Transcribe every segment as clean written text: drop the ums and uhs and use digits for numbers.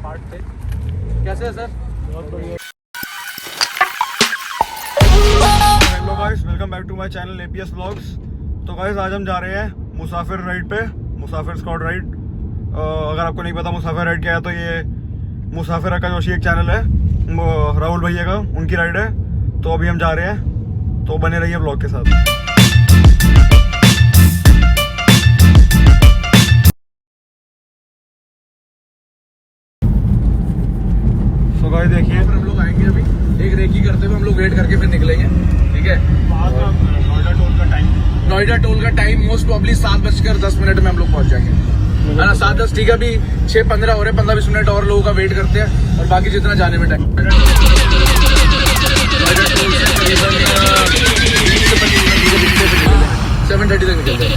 Part थे। कैसे है सर? बहुत बढ़िया। Hello guys, welcome back to my channel APS vlogs. तो गाइस आज हम जा रहे हैं मुसाफिर राइड पे, मुसाफिर स्कॉट राइड। अगर आपको नहीं पता मुसाफिर राइड क्या है, तो ये मुसाफिर अका जोशी एक चैनल है राहुल भैया का, उनकी राइड है। तो अभी हम जा रहे हैं, तो बने रहिए ब्लॉग के साथ। तो गाइस देखिए, हम लोग आएंगे अभी एक रेकी करते हुए, हम लोग वेट करके फिर निकलेंगे, ठीक है। नोएडा टोल का टाइम मोस्ट प्रॉब्ली 7:10 में हम लोग पहुंच जाएंगे, है ना। 7:10 ठीक है। अभी 6:15 हो रहे, 15-20 मिनट और लोगों का वेट करते हैं, और बाकी जितना जाने में टाइम 7:30 तक निकलते हैं।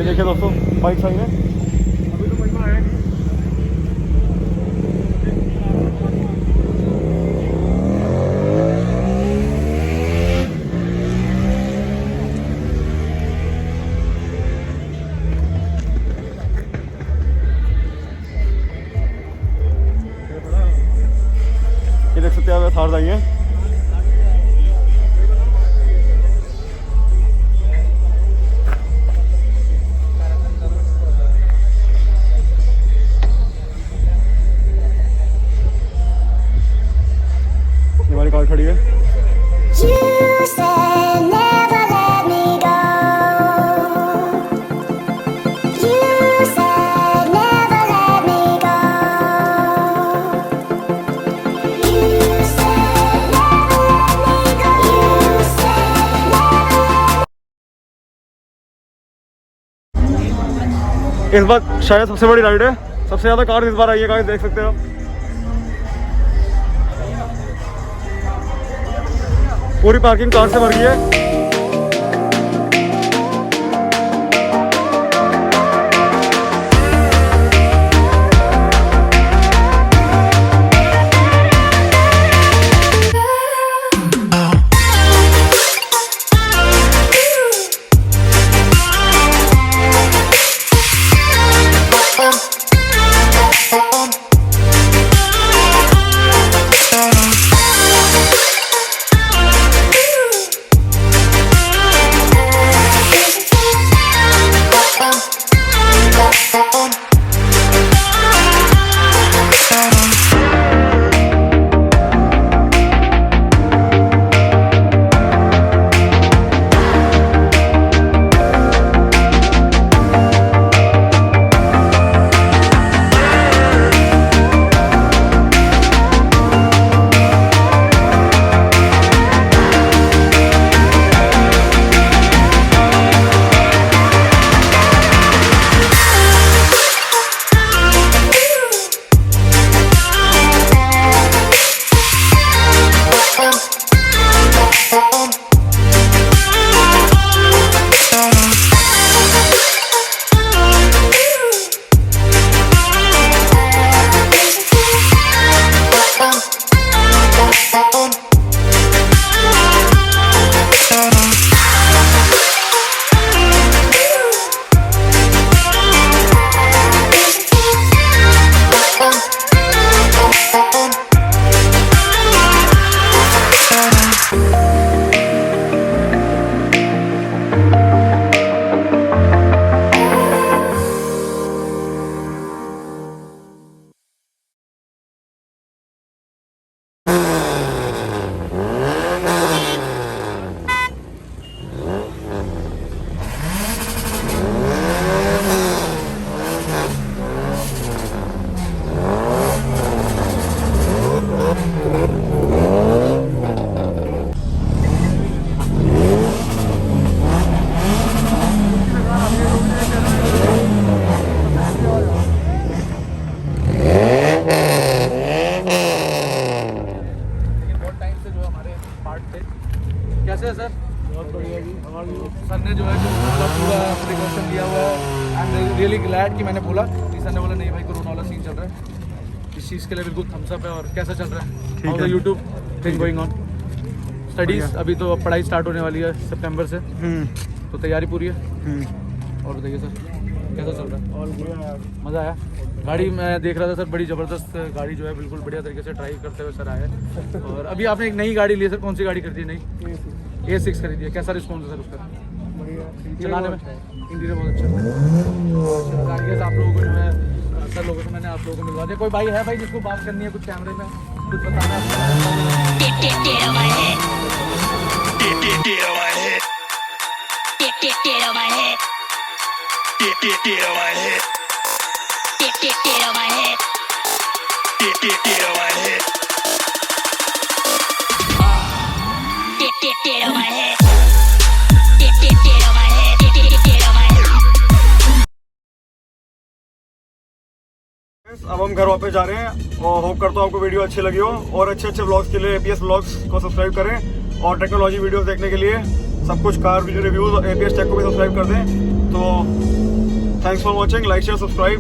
देखिए दोस्तों बाइक संग है। अभी तो मजा आया नहीं। ये देख सकते हैं आप थार आई है। हमारी कार खड़ी है। You said never let me go. You said never let me go. You said never let me go. You said never. इस बार शायद सबसे बड़ी राइड है, सबसे ज़्यादा कार इस बार आई है गाइस, देख सकते हो आप। पूरी पार्किंग कार से भर गई है। कैसे है सर? बहुत बढ़िया जी। सर ने जो है पूरा प्रिकॉशन लिया हुआ है। आई एम रियली ग्लैड कि मैंने बोला कि सर ने बोला नहीं भाई कोरोना वाला सीन चल रहा है, इस चीज़ के लिए बिल्कुल थम्स अप है। और कैसा चल रहा है? How the YouTube thing going on? Studies अभी तो पढ़ाई स्टार्ट होने वाली है सितंबर से, तो तैयारी पूरी है। और बताइए सर कैसा चल रहा है? और मज़ा आया? गाड़ी मैं देख रहा था सर, बड़ी ज़बरदस्त गाड़ी जो है बिल्कुल बढ़िया तरीके से ड्राइव करते हुए सर आए। और अभी आपने एक नई गाड़ी ली है सर, कौन सी गाड़ी खरीदी है? नई A6 खरीदी है। कैसा रिस्पॉन्स है सर उसका चलाने में? इंटीरियर बहुत अच्छा है। आप लोगों को जो है सर लोगों से मैंने आप लोगों को मिलवा दिया। कोई भाई है भाई जिसको बात करनी है कुछ कैमरे में, कुछ बताना है? अब हम घर वापस जा रहे हैं और होप करता हूँ आपको वीडियो अच्छी लगी हो। और अच्छे अच्छे व्लॉग्स के लिए APS व्लॉग्स को सब्सक्राइब करें और टेक्नोलॉजी वीडियोस देखने के लिए सब कुछ कार रिव्यूज APS टेक को भी सब्सक्राइब कर दें। तो thanks for watching, like share subscribe.